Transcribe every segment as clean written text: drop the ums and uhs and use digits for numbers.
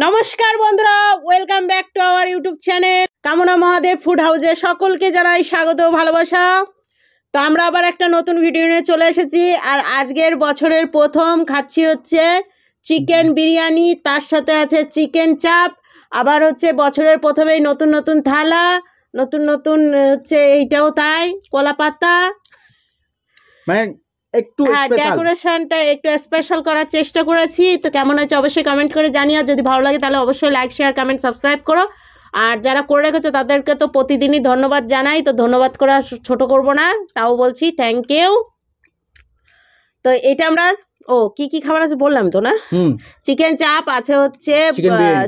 নমস্কার বন্ধুরা, welcome back to our YouTube channel কামনা মহাদেব ফুড হাউসে সকলকে জানাই স্বাগত ও ভালোবাসা। তো আমরা আবার একটা নতুন ভিডিও নিয়ে চলে এসেছি। আর আজকের বছরের প্রথম খাচ্ছি হচ্ছে চিকেন বিরিয়ানি, তার সাথে আছে চিকেন চাপ, আবার হচ্ছে বছরের প্রথমেই নতুন নতুন থালা, নতুন নতুন হচ্ছে এইটাও তাই কলা পাতা, মানে একটু ডেকোরেশনটা একটু স্পেশাল করার চেষ্টা করেছি। তো কেমন হয়েছে অবশ্যই কমেন্ট করে জানিও। যদি ভালো লাগে তাহলে অবশ্যই লাইক শেয়ার কমেন্ট সাবস্ক্রাইব করো। আর যারা করে রেখেছো তাদেরকে তো প্রতিদিনই ধন্যবাদ জানাই। তো ধন্যবাদ করে ছোট করব না, তাও বলছি থ্যাংক ইউ। তো এটা আমরা কি কি খাবার আছে বললাম তো না? চিকেন চাপ আছে, হচ্ছে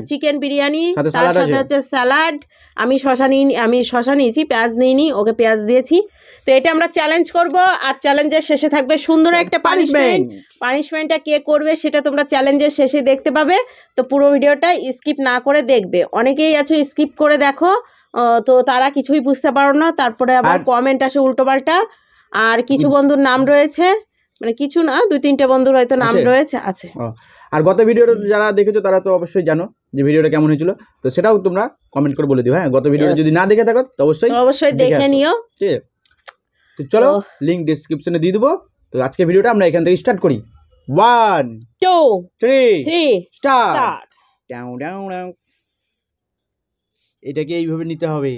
চিকেন বিরিয়ানি, তার সাথে হচ্ছে স্যালাড। আমি শশা নিয়েছি, পেঁয়াজ নিইনি, ওকে পেঁয়াজ দিয়েছি। তো এটা আমরা চ্যালেঞ্জ করব, আর চ্যালেঞ্জের শেষে থাকবে সুন্দর একটা পানিশমেন্ট। পানিশমেন্টটা কে করবে সেটা তোমরা চ্যালেঞ্জের শেষে দেখতে পাবে। তো পুরো ভিডিওটা স্কিপ না করে দেখবে। অনেকেই আছে স্কিপ করে দেখো, তো তারা কিছুই বুঝতে পারো না, তারপরে আবার কমেন্ট আসে উল্টোপাল্টা। আর কিছু বন্ধুর নাম রয়েছে, মানে কিছু না, 2-3টে বন্ধুর হয়তো নাম রয়েছে আছে। আর গত ভিডিওটা যারা দেখেছো তারা তো অবশ্যই জানো যে ভিডিওটা কেমন হয়েছিল, তো সেটাও তোমরা কমেন্ট করে বলে দিও। হ্যাঁ, গত ভিডিওটা যদি না দেখে থাকো তো অবশ্যই দেখে নিও। ঠিক আছে, তো চলো লিংক ডেসক্রিপশনে দিয়ে দেবো। তো আজকে ভিডিওটা আমরা এখান থেকে স্টার্ট করি। 1 2 3 স্টার্ট। Dow Dow Dow. এটাকে এইভাবে নিতে হবে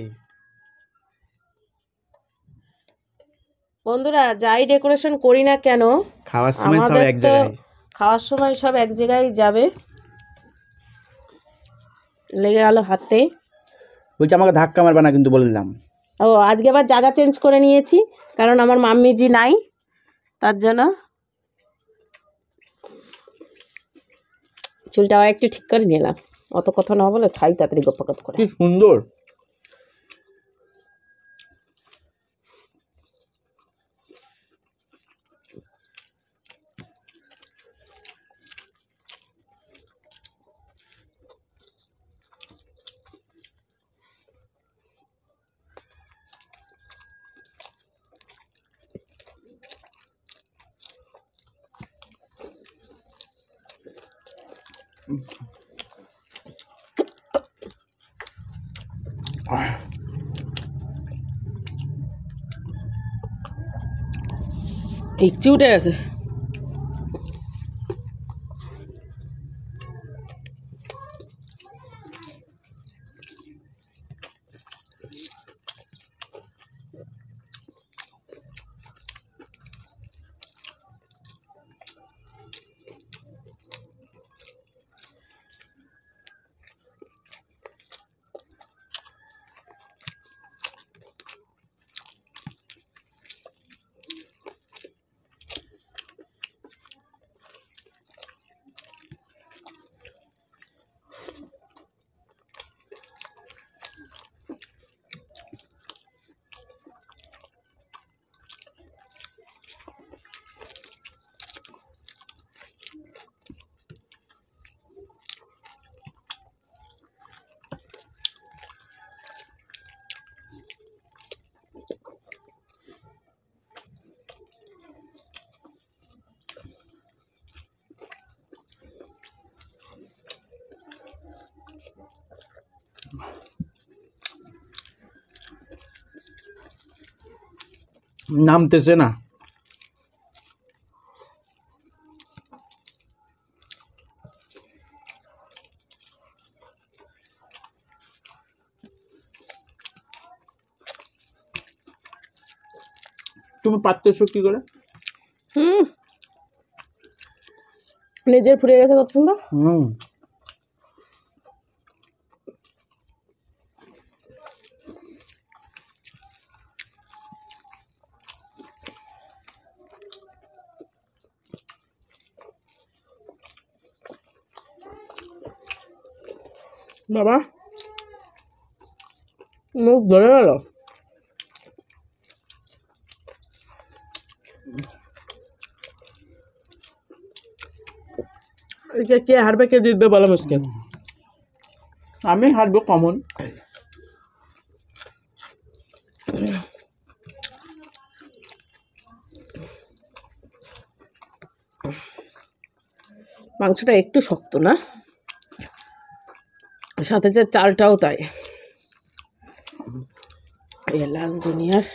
বন্ধুরা। যাই ডেকোরেশন করি না কেন, খাওয়ার সময় সব এক জায়গায়, খাওয়ার সময় সব এক জায়গায় যাবে। লেগে গেল হাতে। বলছি আমাকে ধাক্কা মারবে না কিন্তু বলে দিলাম। আজকে আবার জায়গা চেঞ্জ করে নিয়েছি, কারণ আমার মাম্মিজি নাই, তার জন্য চুলটাও একটু ঠিক করে নিলাম। অত কথা না বলে খাই তাড়াতাড়ি গপ্প করে। কি সুন্দর। ইচ্ছে উঠে গেছে। নামতেছে না। তুমি পারতেছো কি করে? নিজের ফুরিয়ে গেছে কত সুন্দর। বাবা মুখ ধরে গেল। এটা কে হারবে কে জিতবে বলা মুশকিল। আমি হারবো কমন। মাংসটা একটু শক্ত না? সাথে যে চালটাও তাই। এলাচ দুনিয়ার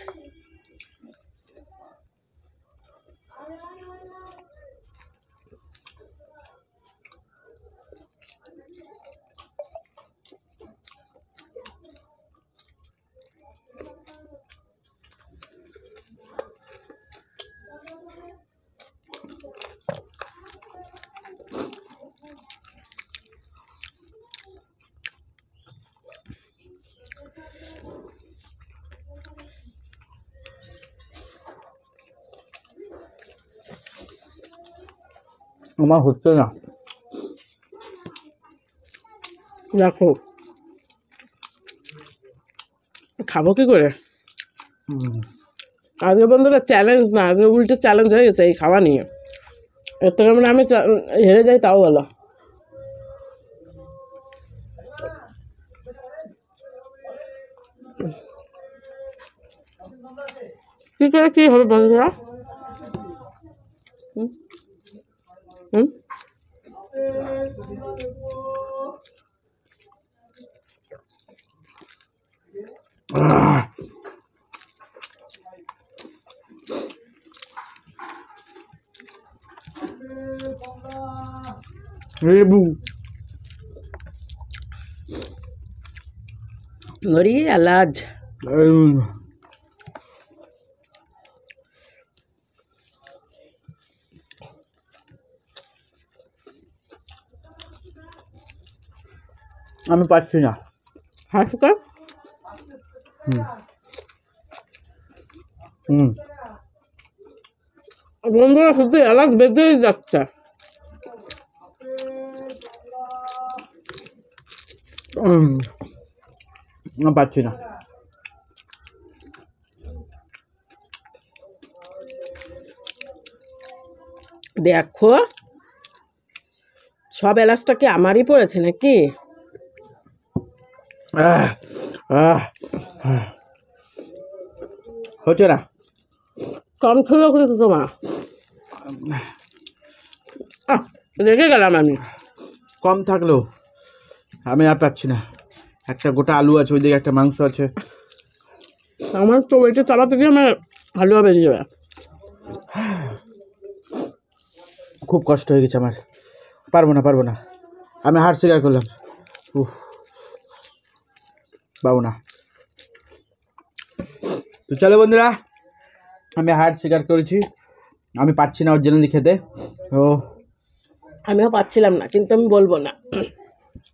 আমার হচ্ছে না। দেখো খাবো কি করে? আজকে বন্ধুরা চ্যালেঞ্জ না, আজকে উল্টো চ্যালেঞ্জ হয়ে গেছে এই খাওয়া নিয়ে। এর থেকে মানে আমি হেরে যাই তাও বলো। কি করে কি হবে বন্ধুরা? হুম হুম লেবু নড়ি এলাচ আমি পাচ্ছি না। হাসকা বন্ধুরা শুধু এলাচ বেঁধেই যাচ্ছে। আমি পাচ্ছি না। দেখো সব এলাচটা কি আমারই পড়েছে নাকি? হচ্ছে না। কম ছিল কিন্তু তোমার। রেখে গেলাম আমি। কম থাকলেও আমি আর পাচ্ছি না। একটা গোটা আলু আছে, ওইদিকে একটা মাংস আছে। আমার তো ওইটা চালাতে গিয়ে আমার হালুয়া বেরিয়ে যাবে। খুব কষ্ট হয়ে গেছে আমার। পারবো না। আমি হার স্বীকার করলাম। পাবো না। তো চলো বন্ধুরা, আমি হার স্বীকার করেছি। আমি পাচ্ছি না অরিজিনালি খেতে। ও আমিও পাচ্ছিলাম না, কিন্তু আমি বলবো না।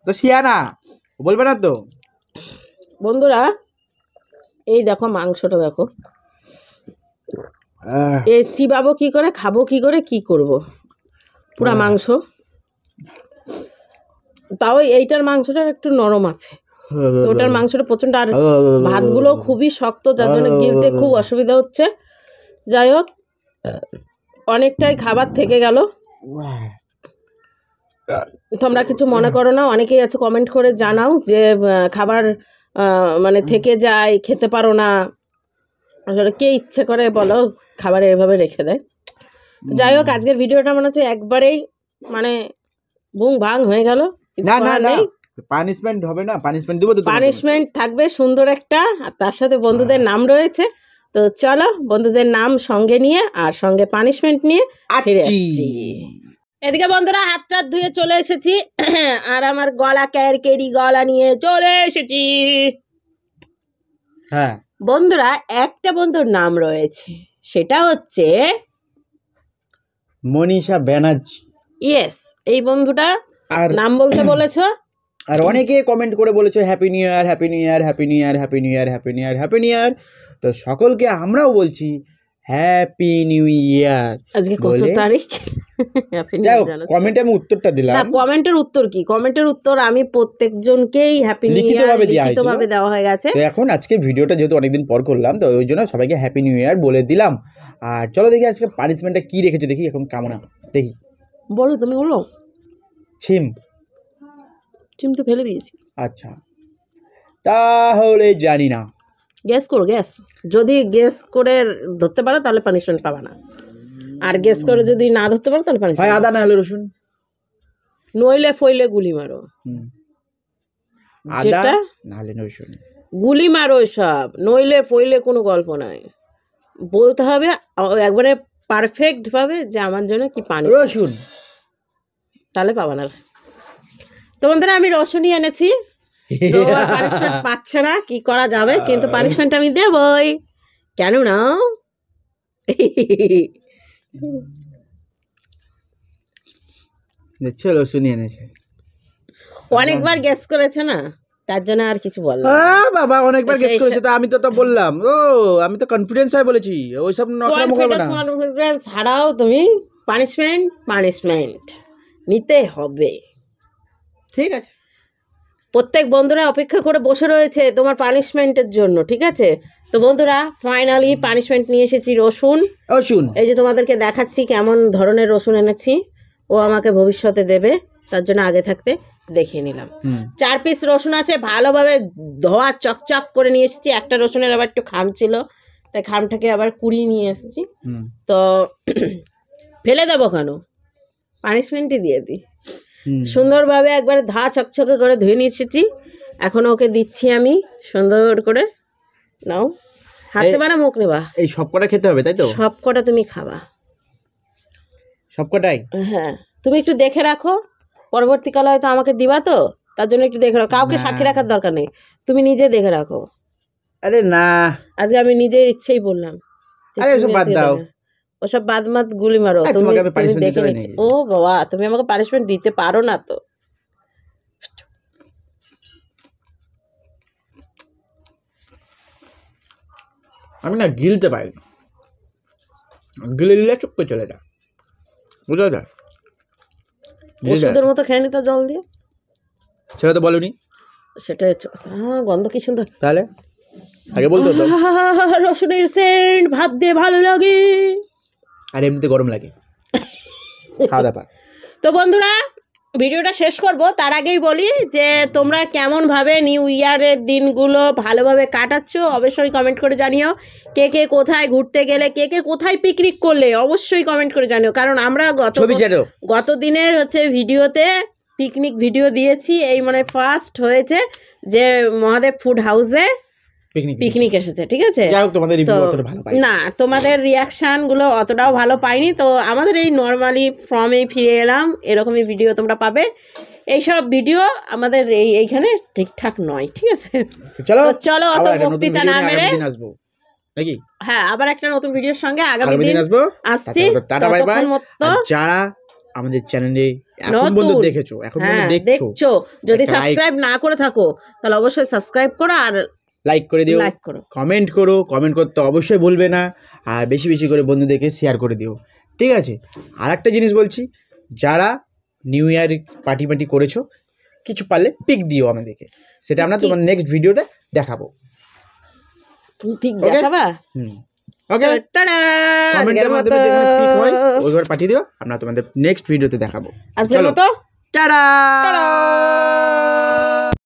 তো শিয়া না, বলবে না তো। বন্ধুরা এই দেখো মাংসটা দেখো, এ চিবাবো কি করে, খাবো কি করে, কি করব? পুরা মাংস, তাও এইটার মাংসটা একটু নরম আছে, তো ওটার মাংসটা প্রচন্ড, আর ভাতগুলো খুবই শক্ত, যার জন্য গিলতে খুব অসুবিধা হচ্ছে। যাই হোক, অনেকটাই খাবার থেকে গেল, তোমরা কিছু মনে করো না। অনেকেই আছে কমেন্ট করে জানাও যে খাবার মানে থেকে যায়, খেতে পারো না। আসলে কে ইচ্ছে করে বলো খাবার এভাবে রেখে দেয়? যাই হোক, আজকের ভিডিওটা মনে হচ্ছে একবারেই মানে বুং ভাং হয়ে গেল। না না না, পানিশমেন্ট হবে না, পানিশমেন্ট দেবো তো। পানিশমেন্ট থাকবে সুন্দর একটা, আর তার সাথে বন্ধুদের নাম রয়েছে। তো চলো বন্ধুদের নাম সঙ্গে নিয়ে আর সঙ্গে পানিশমেন্ট নিয়ে ফিরে আসছি। এদিকে বন্ধুরা হাত টাত ধুয়ে চলে এসেছি, আর আমার গলা কেরি গলা নিয়ে চলে এসেছি। হ্যাঁ বন্ধুরা, একটা বন্ধুর নাম রয়েছে, সেটা হচ্ছে মনীষা ব্যানার্জি। ইয়েস, এই বন্ধুটা আর নাম বলতে বলেছো, আর অনেকে কমেন্ট করে বলেছো happy new year, happy new year, happy new year, happy new year, happy new year, happy new year. তো সকলকে আমরাও বলছি হ্যাপি নিউ ইয়ার। আজকে কত তারিখ? কমেন্টে আমি উত্তরটা দিলাম। না, কমেন্টের উত্তর কি? কমেন্টের উত্তর আমি প্রত্যেকজনকেই হ্যাপি নিউ ইয়ার লিখিতভাবে দেওয়া হয়ে গেছে। তো এখন আজকে ভিডিওটা যেহেতু অনেকদিন পর করলাম, তো ওই জন্য সবাইকে হ্যাপি নিউ ইয়ার বলে দিলাম। আর চলো দেখি আজকে পানিশমেন্টটা কি রেখেছে, দেখি এখন কামনা দেখি। বলো, তুমি বলো। ছিম তো ফেলে দিয়েছি। আচ্ছা, তাহলে জানি না, গ্যাস করো, গ্যাস। যদি গ্যাস করে ধরতে পারো তাহলে পানিশমেন্ট পাবা না, আর গ্যাস করে যদি না ধরতে পারো তাহলে পানিশমেন্ট। হয় আদা না হলে রসুন, নইলে ফইলে গুলি মারো। আদা যেটা নাহলে রসুন। গুলি মারো সব, নইলে পইলে কোনো গল্প নাই। বলতে হবে একবারে পারফেক্ট ভাবে যে আমার জন্য কি পানি, রসুন, তাহলে পাবা না। তো বন্ধুরা আমি রসুনই এনেছি, তো পানিশমেন্ট পাচ্ছে না, কি করা যাবে, কিন্তু পানিশমেন্ট আমি দেবই, কেন না। দেখছো রসুনই এনেছে। অনেকবার গেস করেছে না, তার জন্য আর কিছু বললাম না। বাবা অনেকবার গেস করেছে, তো আমি তো বললাম। ও আমি তো কনফিডেন্স হয় বলেছি, ওইসব নকরা মুখ হবে না। কনফিডেন্স হারাও তুমি, পানিশমেন্ট নিতে হবে। ঠিক আছে, প্রত্যেক বন্ধুরা অপেক্ষা করে বসে রয়েছে তোমার পানিশমেন্টের জন্য, ঠিক আছে। তো বন্ধুরা ফাইনালি পানিশমেন্ট নিয়ে এসেছি, রসুন। এই যে তোমাদেরকে দেখাচ্ছি কেমন ধরনের রসুন এনেছি, ও আমাকে ভবিষ্যতে দেবে, তার জন্য আগে থাকতে দেখিয়ে নিলাম। 4 পিস রসুন আছে, ভালোভাবে ধোয়া চকচক করে নিয়ে এসেছি। একটা রসুনের আবার একটু খাম ছিল, তাই খামটাকে আবার কুড়িয়ে নিয়ে এসেছি। তো ফেলে দেবো কেন, পানিশমেন্টই দিয়ে দিই। সুন্দরভাবে একবার ধা চকচকে করে ধুয়ে নিয়ে এসেছি, এখন ওকে দিচ্ছি আমি সুন্দর করে। নাও, হাতে বানা মুখ নেবা। এই সব কটা খেতে হবে তাই তো? সব কটা তুমি খাবা, সব কটাই? হ্যাঁ, তুমি একটু দেখে রাখো, পরবর্তীকালে হয়তো আমাকে দিবা, তো তার জন্য একটু দেখে রাখো। কাউকে সাক্ষী রাখার দরকার নেই, তুমি নিজে দেখে রাখো। আরে না, আজকে আমি নিজের ইচ্ছেই বললাম। আরে ওসব বাদ দাও, ওসব বাদ মাত গুলি মারো। তুমি দেখে নিচ্ছ। ও বাবা, তুমি আমাকে পানিশমেন্ট দিতে পারো না তো। আমি না গিলতে পারি না, গিলে দিলে চুপ করে চলে যায়, বুঝা যায়। ওষুধের মতো খেয়ে নিতে জল দিয়ে, সেটা তো বলনি। সেটা গন্ধ কি সুন্দর, তাহলে আগে বলতো তো। রসুনের সেন্ট ভাত দিয়ে ভালো লাগে, আর এমনিতে গরম লাগে খাওয়া দাওয়া। তো বন্ধুরা ভিডিওটা শেষ করব, তার আগেই বলি যে তোমরা কেমনভাবে নিউ ইয়ারের দিনগুলো ভালোভাবে কাটাচ্ছ অবশ্যই কমেন্ট করে জানিও। কে কে কোথায় ঘুরতে গেলে, কে কে কোথায় পিকনিক করলে, অবশ্যই কমেন্ট করে জানিও। কারণ আমরা গত দিনের ভিডিওতে পিকনিক ভিডিও দিয়েছি, এই মানে ফার্স্ট হয়েছে যে মহাদেব ফুড হাউসে পিকনিক এসেছে, ঠিক আছে। না, তোমাদের রিয়াকশান গুলো অতটাও ভালো পাইনি, তো আমাদের এই নর্মালি ফর্মে ফিরে এলাম, এরকমই ভিডিও তোমরা পাবে। এইসব ভিডিও আমাদের এইখানে ঠিকঠাক নয়, ঠিক আছে। চলো অত বক্তৃতা না মেরে নাকি, হ্যাঁ, আবার একটা নতুন ভিডিওর সঙ্গে আগামী দিন আসছি। যারা আমাদের চ্যানেলে এখন পর্যন্ত দেখছো, যদি সাবস্ক্রাইব না করে থাকো তাহলে অবশ্যই সাবস্ক্রাইব করো, আর লাইক করে দিও, কমেন্ট করতে অবশ্যই ভুলবে না, আর বেশি বেশি করে বন্ধুদেরকে শেয়ার করে দিও, ঠিক আছে। আর একটা জিনিস বলছি, যারা নিউ ইয়ার পার্টি করেছো, কিছু পারলে পিক দিও আমাদেরকে, সেটা আমরা তোমার নেক্সট ভিডিওতে দেখাবো। তুমি পিক দেখাবা? ওকে, টাটা। কমেন্টের মাধ্যমে যেখানে পিক হয় ওইবার পাঠিয়ে দিও, আমরা তোমাদের নেক্সট ভিডিওতে দেখাবো। আজকের মতো টাটা।